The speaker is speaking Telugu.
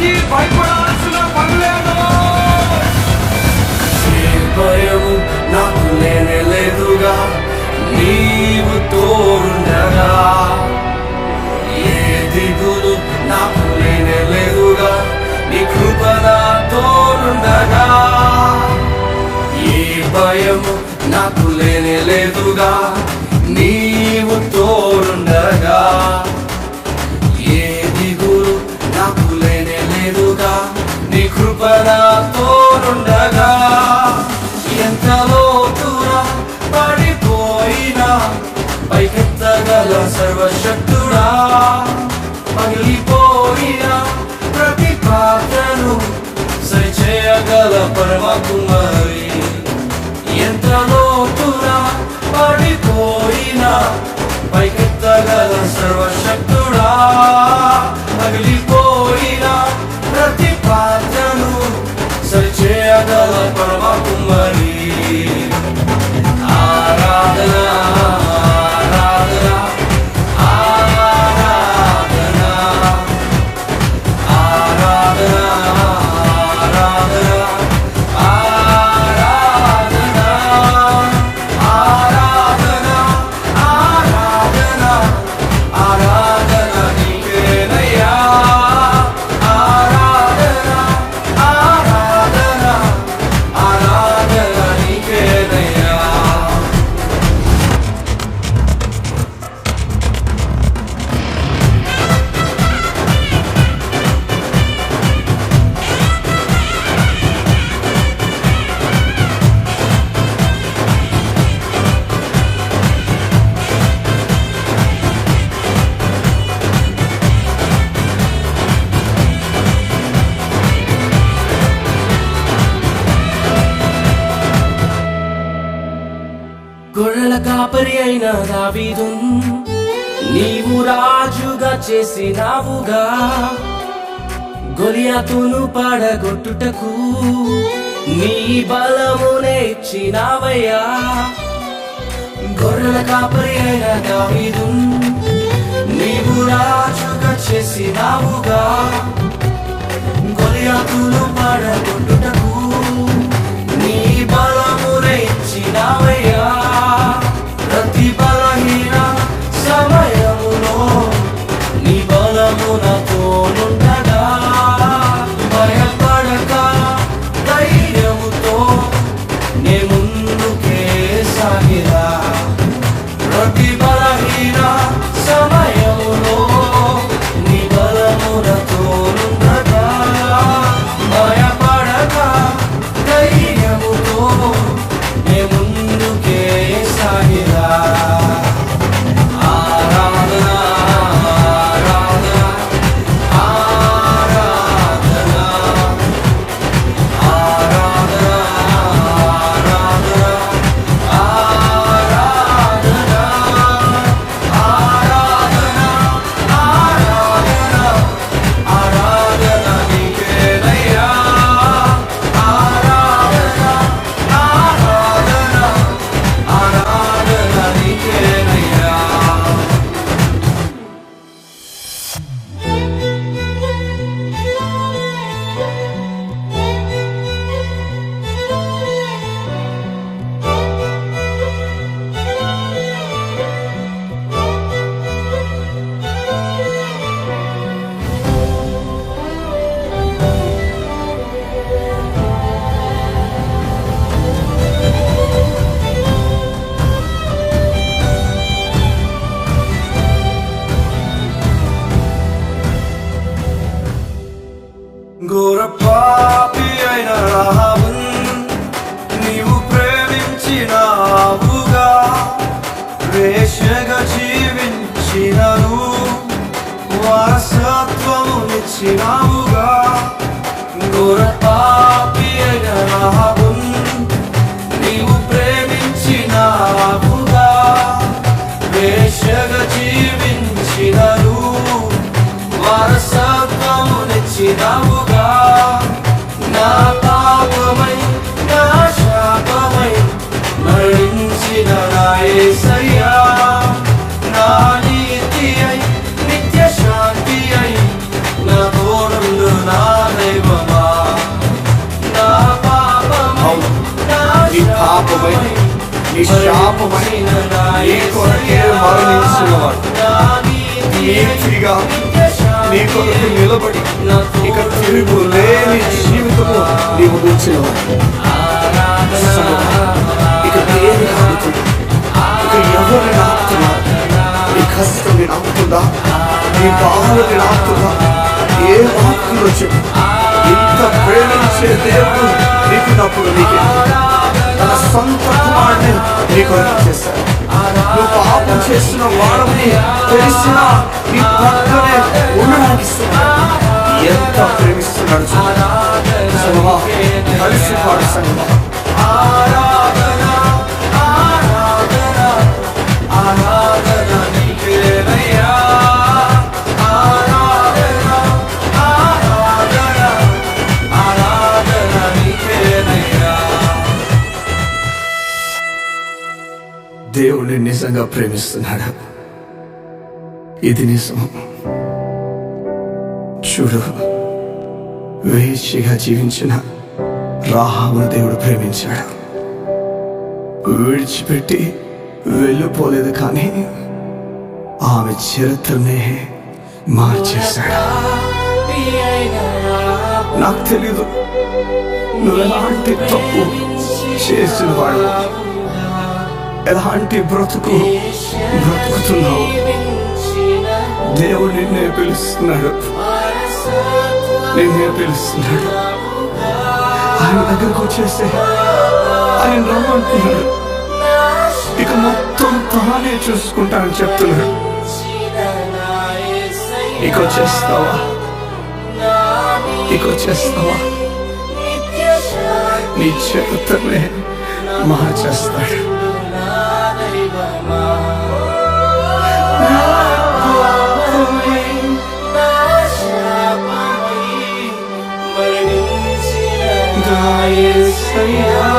దేనికి భయపడాల్సిన పని లేదు. ఏ భయము నాకు లేనే లేదుగా నీవు తోడుండగా, ఏ దిగులు నాకు లేనే లేదుగా నీ కృప నా తోడుండగా, ఏ భయము నాకు లేనే లేదుగా నీవు తోడుండగా, ఏ దిగులు నాకు లేనే లేదుగా నీ కృప నా తోడుండగా. ఎంత లోతురా పడిపోయినా పైకెత్తగల సర్వశక్తుడా, పగిలిపోయిన ప్రతి పాత్రను సరిచేయగల పరమ కుమారి. ఎంత లోతురా పడిపోయినా పైకెత్తగల సర్వశక్తుడా, పగిలిపోయిన ప్రతి పాత్రను సరిచేయగల పరమ కుమారి. ఆరాధన గొర్రెల కాపరి అయిన దావీదున్ నీవు రాజుగా చేసినావుగా, గొలియాతును పడగొట్టుటకు నీ బలమునే ఇచ్చినావయ్యా. గొర్రెల కాపరి అయిన దావీదున్ నీవు రాజుగా చేసినావుగా, గొలియాతును పడగొట్టుటకు నీ బలమునే ఇచ్చినావయ్యా. ప్రతి బలహీన సమయములో నీ బలము నాతోనుండగా, భయపడక ధైర్యముతో నే ముందుకే సాగిరా. ప్రతి బలహీన సమయములో నీ బలము నాతోనుండగా, భయపడక ధైర్యముతో నే ముందుకే సాగిరా. ఘోర పాపి అయిన రాహాబున్ నీవు ప్రేమించినావుగా, వేశ్యగా జీవించినను వారసత్వమునిచ్చినావుగా. ఘోర పాపి అయిన రాహాబున్ నీవు ప్రేమించినావుగా, వేశ్యగా జీవించినను వారసత్వమునిచ్చినావుగా. నా పాపమై నా శాపమై మరణించిన నా యేసయ్యా, నా నీతి అయి నిత్య శాంతి అయి నా తోడుండు నా నీ శాపమై నీ కొరకే మరణించినవాడు నీతిగా నీ కొరకు నిలబడి ఇక తిరుగు లేని జీవితము నీవు కూర్చున్నవాడు. ఇక దేని ఆగుతుంది? ఇక ఎవరిని ఆపుతున్నారు? నీ కష్టం నేను ఆపుతుందా? నీ బాధని ఆపుతుందా? ఏ ఆపుతుందో చెప్పు. ఇంత ప్రేమించే దేవుడు నీకున్నప్పుడు నీకే తన సొంత కుమారుని నీ కొరకు చేశాడు. నువ్వు పాపం చేస్తున్న వాడని తెలిసినా నీ పక్కనే ఉండడానికి ఇస్తున్నాడు. ఎంత ప్రేమిస్తున్నాడు సంగమా, కలిసి పాడు సంగమా. దేవుడిని నిజంగా ప్రేమిస్తున్నాడు. ఇది నిజం. చూడు, వేశ్యగా జీవించిన రాహాబును దేవుడు ప్రేమించాడు. విడిచిపెట్టి వెళ్ళిపోలేదు, కానీ ఆమె చరిత్రనే మార్చేశాడు. నాకు తెలీదు నువ్వు ఎలాంటి తప్పు చేసిన వాడు, ఎలాంటి బ్రతుకుతున్నావు. దేవుడు నిన్నే పిలుస్తున్నాడు. ఆయన దగ్గరకు వచ్చేస్తే ఆయన రమ్మంటున్నాడు. ఇక మొత్తం తానే చూసుకుంటానని చెప్తున్నాడు. ఇక వచ్చేస్తావా? నీ చరిత్రనే మార్చేస్తాడు. Yeah.